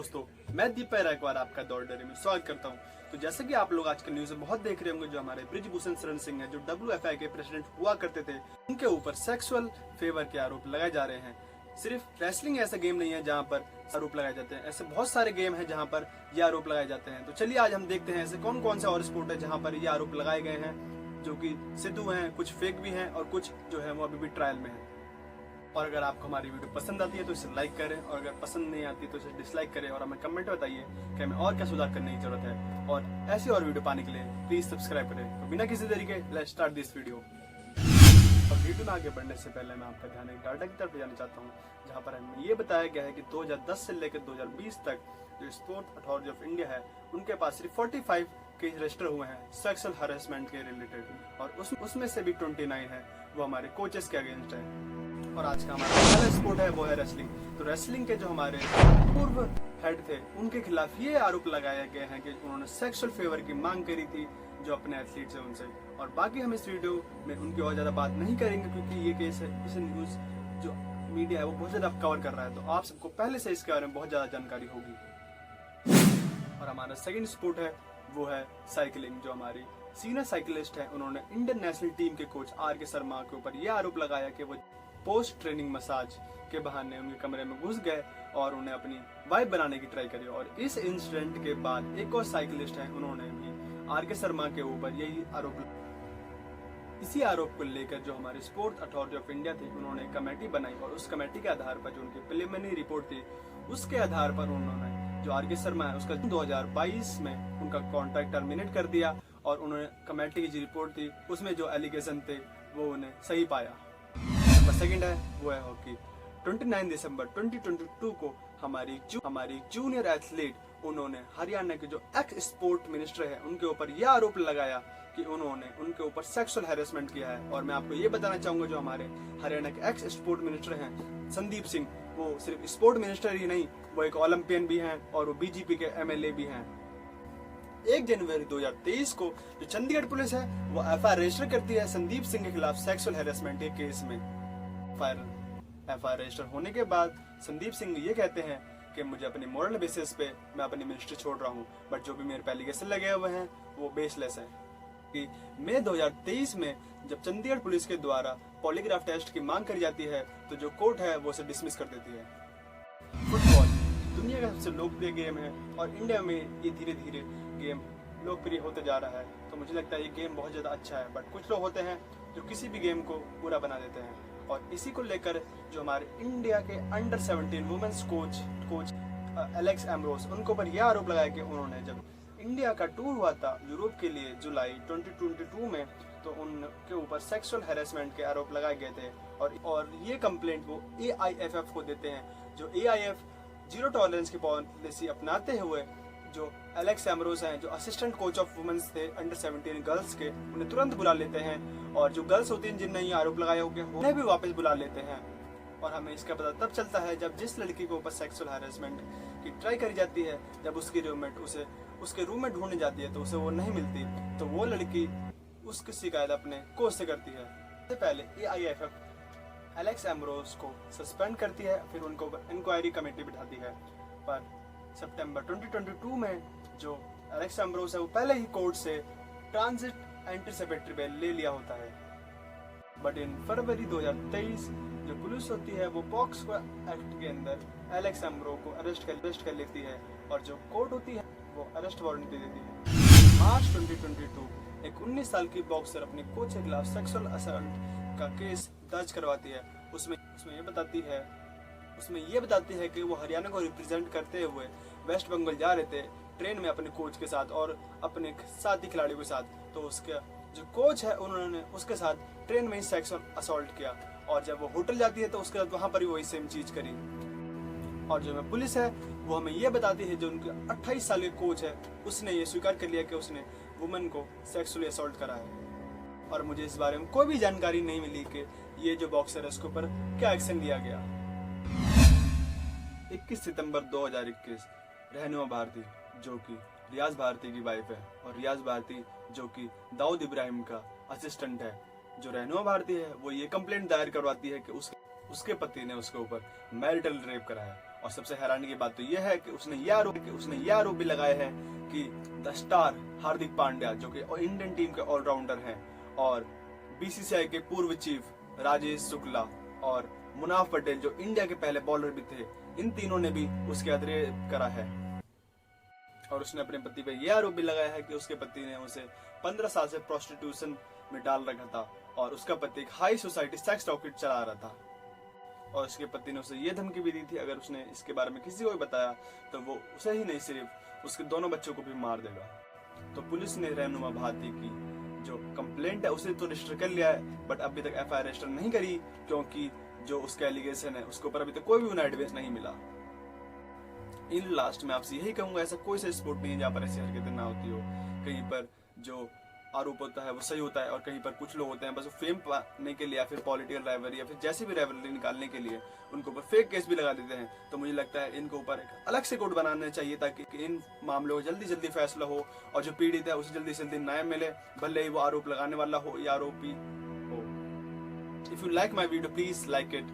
दोस्तों, मैं दीपक रायकवार आपका दौड़ डेरी में स्वागत करता हूं। तो जैसे कि आप लोग आजकल न्यूज़ में बहुत देख रहे होंगे, जो हमारे ब्रिजभूषण शरण सिंह हैं, जो WFI के प्रेसिडेंट हुआ करते थे, उनके ऊपर सेक्सुअल फेवर के आरोप लगाए जा रहे हैं। सिर्फ रेसलिंग ऐसा गेम नहीं है जहां पर आरोप लगाए जाते हैं, ऐसे बहुत सारे गेम हैं जहां पर ये आरोप लगाए जाते हैं। तो चलिए आज हम देखते हैं ऐसे कौन कौन से और स्पोर्ट है जहां पर ये आरोप लगाए गए हैं, जो कि सिद्धू हैं, कुछ फेक भी हैं और कुछ जो है वो अभी भी ट्रायल में है। और अगर आपको हमारी वीडियो पसंद आती है तो इसे लाइक करें, और अगर पसंद नहीं आती तो इसे डिसलाइक करें, और हमें कमेंट में बताइए कि हमें और क्या सुधार करने की जरूरत है। और ऐसी और वीडियो पाने के लिए प्लीज सब्सक्राइब करें। तो बिना किसी देरी के लेट्स स्टार्ट दिस वीडियो। और वीडियो में आगे बढ़ने से पहले मैं आपका ध्यान एक डाटा की तरफ जाना चाहता हूँ, जहाँ पर हमें ये बताया गया है कि 2010 से लेकर 2020 तक जो स्पोर्ट अथॉरिटी ऑफ इंडिया है, उनके पास सिर्फ 45 केस रजिस्टर हुए हैं सेक्सुअल हरेसमेंट के रिलेटेड, और उसमें से भी 29 है वो हमारे कोचेस के अगेंस्ट है। और आज का हमारा पहला स्पोर्ट है वो है रेसलिंग। तो रेसलिंग के जो हमारे पूर्व हेड थे, उनके खिलाफ ये आरोप लगाया गया है कि उन्होंने सेक्सुअल फेवर की मांग करी थी जो अपने एथलीट से उनसे। और बाकी हम इस वीडियो में उनकी और ज्यादा बात नहीं करेंगे, क्योंकि ये केस है, इसे न्यूज जो मीडिया है वो बहुत ज्यादा कवर कर रहा है, तो आप सबको पहले से इसके बारे में बहुत ज्यादा जानकारी होगी। और हमारा सेकंड स्पोर्ट है वो है साइकिलिंग। जो हमारी सीनियर साइकिलिस्ट है, उन्होंने इंडियन नेशनल टीम के कोच RK शर्मा के ऊपर यह आरोप लगाया कि वो पोस्ट ट्रेनिंग मसाज के बहाने उनके कमरे में घुस गए और उन्हें अपनी वाइफ बनाने की ट्राई करी। और इस इंसिडेंट के बाद एक और साइकिलिस्ट है, उन्होंने भी RK शर्मा के ऊपर यही आरोप इसी आरोप को लेकर जो हमारे स्पोर्ट अथॉरिटी ऑफ इंडिया थी, उन्होंने कमेटी बनाई, और उस कमेटी के आधार पर जो उनकी प्रिलिमिनरी रिपोर्ट थी, उसके आधार पर उन्होंने जो RK शर्मा है उसका 2022 में उनका कॉन्ट्रैक्ट टर्मिनेट कर दिया, और उन्होंने कमेटी की जो रिपोर्ट थी उसमें जो एलिगेशन थे वो उन्हें सही पाया। नंबर सेकंड है वो है हॉकी। 29 दिसंबर 2022 को हमारी जूनियर एथलीट, उन्होंने हरियाणा के जो एक्स स्पोर्ट मिनिस्टर है उनके ऊपर यह आरोप लगाया कि उन्होंने उनके ऊपर सेक्सुअल हैरेसमेंट किया है। और मैं आपको ये बताना चाहूंगा, जो हमारे हरियाणा के एक्स स्पोर्ट मिनिस्टर हैं संदीप सिंह, वो सिर्फ स्पोर्ट मिनिस्टर ही नहीं, वो एक ओलंपियन भी हैं और वो BJP के MLA भी हैं। 1 जनवरी 2023 को जो चंडीगढ़ पुलिस है वो FIR रजिस्टर करती है संदीप सिंह के खिलाफ सेक्सुअल हैरेसमेंट के केस में। FIR रजिस्टर होने के बाद संदीप सिंह ये कहते हैं कि मुझे अपनी मोरल बेसिस पे मैं अपनी मिनिस्ट्री छोड़ रहा हूँ, बट जो भी मेरे पे एलिगेशन लगे हुए हैं वो बेसलेस है। कि मई 2023 में जब चंडीगढ़ पुलिस के द्वारा पॉलीग्राफ टेस्ट की मांग करी जाती है, तो जो कोर्ट है वो उसे डिसमिस कर देती है। फुटबॉल दुनिया का सबसे लोकप्रिय गेम है, और इंडिया में ये धीरे धीरे गेम लोकप्रिय होते जा रहा है। तो मुझे लगता है ये गेम बहुत ज़्यादा अच्छा है, बट कुछ लोग होते हैं जो किसी भी गेम को बुरा बना देते हैं। और इसी को लेकर जो हमारे इंडिया के under 17 women's coach Alex Ambrose, उनके ऊपर यह आरोप लगाया कि उन्होंने जब इंडिया का टूर हुआ था यूरोप के लिए जुलाई 2022 में, तो उनके ऊपर सेक्सुअल हैरेसमेंट के आरोप लगाए गए थे। और ये कंप्लेंट वो AIFF को देते हैं। जो AIF जीरो टॉलरेंस की पॉलिसी अपनाते हुए जो एलेक्स एम्ब्रोस हैं, जो असिस्टेंट कोच ऑफ वुमेन्स थे अंडर 17 गर्ल्स के, उन्हें तुरंत बुला लेते हैं, और जो गर्ल्स होती हैं जिनने ये आरोप लगाए होंगे उन्हें भी वापस बुला लेते हैं। और हमें इसका पता तब चलता है जब जिस लड़की को ऊपर सेक्सुअल हैरेसमेंट की ट्राई करी जाती है, जब उसकी रूममेट उसे उसके रूम में ढूंढने जाती है तो उसे वो नहीं मिलती, तो वो लड़की उसकी शिकायत अपने कोच से करती है। इससे पहले AIFF एलेक्स एम्ब्रोस को सस्पेंड करती है, फिर उनको इंक्वायरी कमेटी बिठाती है। पर सितंबर 2022 में जो एलेक्स एम्ब्रोस है वो पहले ही कोर्ट से ट्रांजिट एंटीसिपेटरी बेल ले लिया होता है। बट इन फरवरी 2023 जो पुलिस होती है वो पॉक्सो एक्ट के अंदर एलेक्स एम्ब्रो को अरेस्ट कर लेती है, और जो कोर्ट होती है वो अरेस्ट वारंट दे देती है। मार्च 2022 एक 19 साल की बॉक्सर अपने कोच के खिलाफ सेक्सुअल असल्ट का केस दर्ज करवाती है। उसमें ये बताती है कि वो हरियाणा को रिप्रेजेंट करते हुए वेस्ट बंगाल जा रहे थे ट्रेन में अपने कोच के साथ और अपने साथी खिलाड़ियों के साथ। तो उसका जो कोच है उन्होंने उसके साथ ट्रेन में ही सेक्सुअल असॉल्ट किया, और जब वो होटल जाती है तो उसके साथ वहां पर भी वही सेम चीज करी। और जो पुलिस है वो हमें ये बताती है जो उनके 28 साल के कोच है, उसने ये स्वीकार कर लिया कि उसने वुमेन को सेक्सुअली असॉल्ट करा है। और मुझे इस बारे में कोई भी जानकारी नहीं मिली कि ये जो बॉक्सर है उसके ऊपर क्या एक्शन लिया गया। 21 सितंबर 2021 रहनुमा भारती, जो कि रियाज भारती की वाइफ है, और रियाज भारती जो कि दाऊद इब्राहिम का असिस्टेंट है, जो रहनुमा भारती है वो ये कंप्लेंट दायर करवाती है कि उसके पति ने उसके ऊपर मैरिटल रेप कराया। और सबसे हैरानी की बात तो यह है कि उसने यह आरोप भी लगाया है कि द स्टार हार्दिक पांड्या, जो कि इंडियन टीम के ऑलराउंडर हैं, और बीसीसीआई के पूर्व चीफ राजेश शुक्ला और मुनाफ पटेल, जो इंडिया के पहले बॉलर भी थे, इन तीनों ने भी उसके अतिरेक करा है। और उसने अपने पति पे यह आरोप भी लगाया है कि उसके पति ने उसे 15 साल से प्रोस्टिट्यूशन में डाल रखा था और उसका पति एक हाई सोसाइटी सेक्स रॉकेट चला रहा था। और उसके पति ने उसे यह धमकी भी दी थी, अगर उसने इसके बारे में किसी को भी बताया तो वो उसे ही नहीं, सिर्फ उसके दोनों बच्चों को भी मार देगा। तो पुलिस ने रहनुमा भारती की जो कंप्लेंट है उसे तो रजिस्टर कर लिया है, बट अभी तक एफआईआर रजिस्टर नहीं करी, क्योंकि जो उसका एलिगेशन है उसके ऊपर अभी तक कोई भी उन्हें एविडेंस नहीं मिला। इन लास्ट में आपसे यही कहूंगा, ऐसा कोई सा स्पोर्ट नहीं है जहाँ पर ऐसी हरकतें ना होती हो। कहीं पर जो आरोप होता है वो सही होता है और कहीं पर कुछ लोग होते हैं बस फेम पाने के लिए या फिर पॉलिटिकल राइवलरी या फिर जैसी भी राइवलरी निकालने के लिए उनको ऊपर फेक केस भी लगा देते हैं। तो मुझे लगता है इनको ऊपर एक अलग से कोड बनाना चाहिए ताकि इन मामलों का जल्दी जल्दी फैसला हो और जो पीड़ित है उसे जल्दी से जल्दी न्याय मिले, भले ही वो आरोप लगाने वाला हो या आरोपी हो। If you like my video please like it,